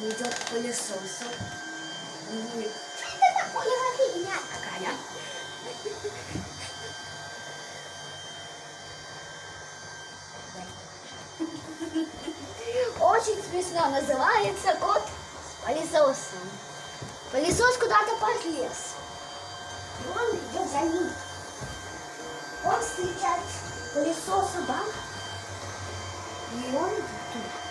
Он идет к пылесосу. Он говорит, что это такое фигня такая? Очень смешно, называется кот с пылесосом. Пылесос куда-то полез. И он идет за ним. Он встречает пылесоса, да? И он идет туда.